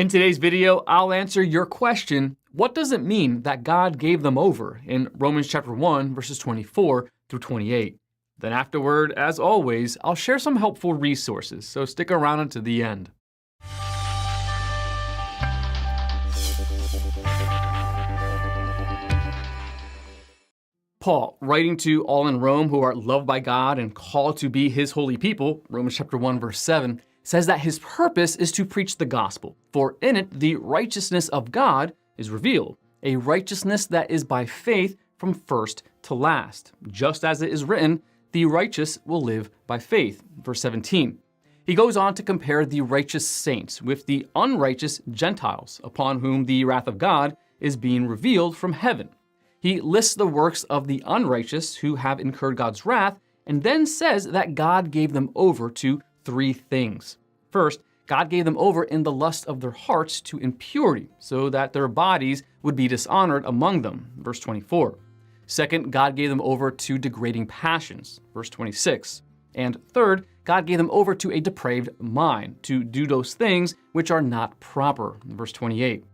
In today's video, I'll answer your question, what does it mean that God gave them over in Romans chapter 1, verses 24 through 28? Then afterward, as always, I'll share some helpful resources, so stick around until the end. Paul, writing to all in Rome who are loved by God and called to be his holy people, Romans chapter 1, verse 7, says that his purpose is to preach the gospel, for in it the righteousness of God is revealed, a righteousness that is by faith from first to last. Just as it is written, the righteous will live by faith, verse 17. He goes on to compare the righteous saints with the unrighteous Gentiles, upon whom the wrath of God is being revealed from heaven. He lists the works of the unrighteous who have incurred God's wrath, and then says that God gave them over to three things. First, God gave them over in the lust of their hearts to impurity, so that their bodies would be dishonored among them, verse 24. Second, God gave them over to degrading passions, verse 26. And third, God gave them over to a depraved mind, to do those things which are not proper, verse 28.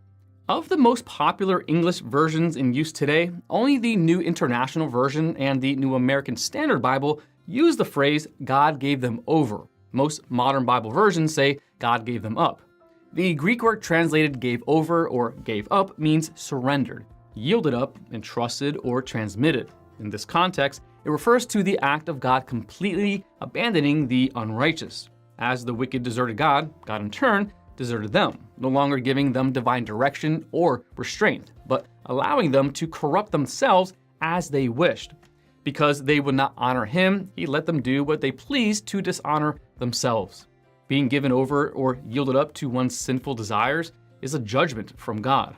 Of the most popular English versions in use today, only the New International Version and the New American Standard Bible use the phrase, God gave them over. Most modern Bible versions say, God gave them up. The Greek word translated gave over or gave up means surrendered, yielded up, entrusted, or transmitted. In this context, it refers to the act of God completely abandoning the unrighteous. As the wicked deserted God, God in turn deserted them, no longer giving them divine direction or restraint, but allowing them to corrupt themselves as they wished. Because they would not honor him, he let them do what they pleased to dishonor themselves. Being given over or yielded up to one's sinful desires is a judgment from God.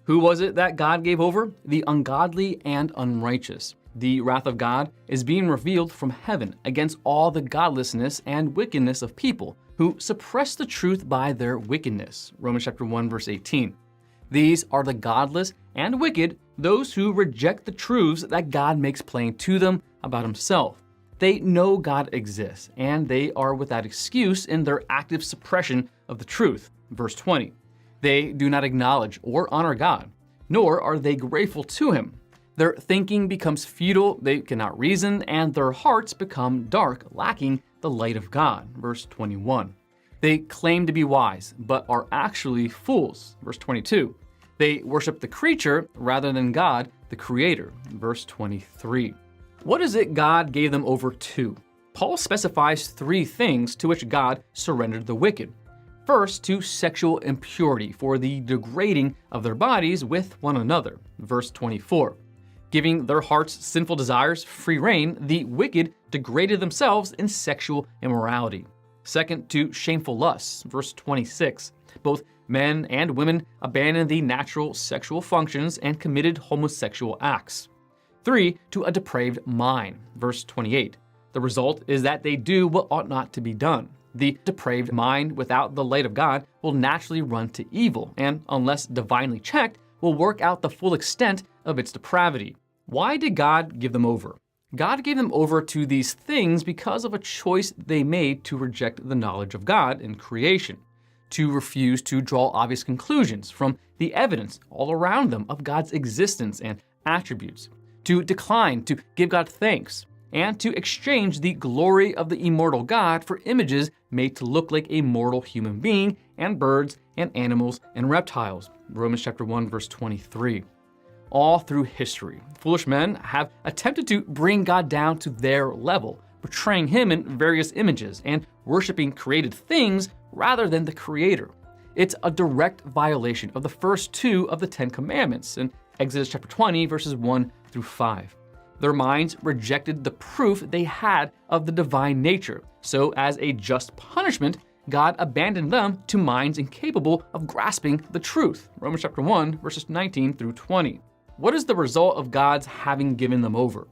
Who was it that God gave over? The ungodly and unrighteous. The wrath of God is being revealed from heaven against all the godlessness and wickedness of people who suppress the truth by their wickedness. Romans chapter 1, verse 18. These are the godless and wicked, those who reject the truths that God makes plain to them about himself. They know God exists, and they are without excuse in their active suppression of the truth. Verse 20. They do not acknowledge or honor God, nor are they grateful to him. Their thinking becomes futile, they cannot reason, and their hearts become dark, lacking the light of God. Verse 21. They claim to be wise, but are actually fools. Verse 22. They worship the creature rather than God, the Creator. Verse 23. What is it God gave them over to? Paul specifies three things to which God surrendered the wicked. First, to sexual impurity for the degrading of their bodies with one another. Verse 24. Giving their hearts' sinful desires free rein, the wicked degraded themselves in sexual immorality. Second, to shameful lusts. Verse 26. Both men and women abandoned the natural sexual functions and committed homosexual acts. 3, to a depraved mind. Verse 28. The result is that they do what ought not to be done. The depraved mind without the light of God will naturally run to evil, and unless divinely checked, will work out the full extent of its depravity. Why did God give them over? God gave them over to these things because of a choice they made to reject the knowledge of God in creation, to refuse to draw obvious conclusions from the evidence all around them of God's existence and attributes, to decline to give God thanks, and to exchange the glory of the immortal God for images made to look like a mortal human being and birds and animals and reptiles. Romans chapter 1, verse 23. All through history, foolish men have attempted to bring God down to their level, portraying him in various images and worshiping created things rather than the Creator. It's a direct violation of the first two of the 10 Commandments in Exodus chapter 20, verses 1 through 5. Their minds rejected the proof they had of the divine nature, so as a just punishment, God abandoned them to minds incapable of grasping the truth. Romans chapter 1, verses 19 through 20. What is the result of God's having given them over?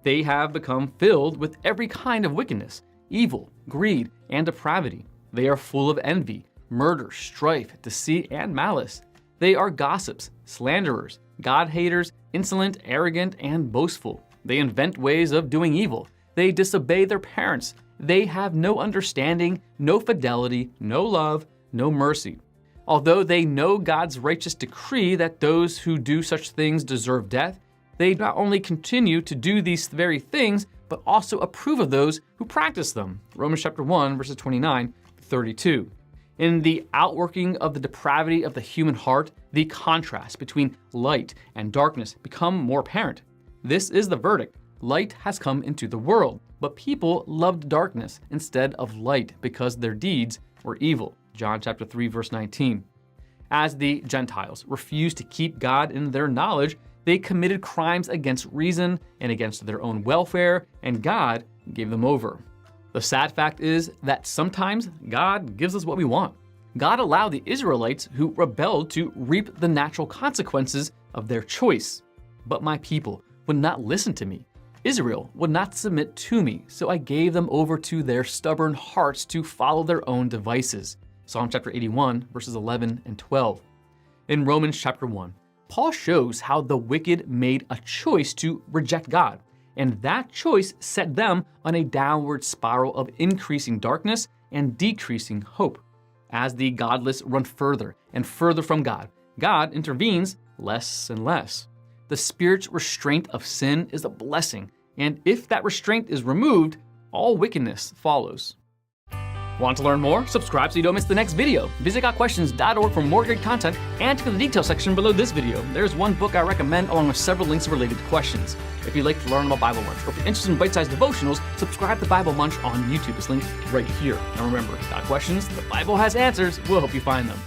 They have become filled with every kind of wickedness, evil, greed, and depravity. They are full of envy, murder, strife, deceit, and malice. They are gossips, slanderers, God-haters, insolent, arrogant, and boastful. They invent ways of doing evil. They disobey their parents. They have no understanding, no fidelity, no love, no mercy. Although they know God's righteous decree that those who do such things deserve death, they not only continue to do these very things, but also approve of those who practice them. Romans chapter 1, verses 29 to 32. In the outworking of the depravity of the human heart, the contrast between light and darkness become more apparent. This is the verdict. Light has come into the world, but people loved darkness instead of light because their deeds were evil. John chapter 3, verse 19. As the Gentiles refused to keep God in their knowledge, they committed crimes against reason and against their own welfare, and God gave them over. The sad fact is that sometimes God gives us what we want. God allowed the Israelites who rebelled to reap the natural consequences of their choice. But my people would not listen to me. Israel would not submit to me, so I gave them over to their stubborn hearts to follow their own devices. Psalm chapter 81, verses 11 and 12. In Romans chapter 1, Paul shows how the wicked made a choice to reject God, and that choice set them on a downward spiral of increasing darkness and decreasing hope. As the godless run further and further from God, God intervenes less and less. The spiritual restraint of sin is a blessing, and if that restraint is removed, all wickedness follows. Want to learn more? Subscribe so you don't miss the next video. Visit gotquestions.org for more great content, and check the details section below this video. There's one book I recommend along with several links related to questions. If you'd like to learn about Bible Munch, or if you're interested in bite-sized devotionals, subscribe to Bible Munch on YouTube. It's linked right here. And remember, Got Questions? The Bible has answers. We'll help you find them.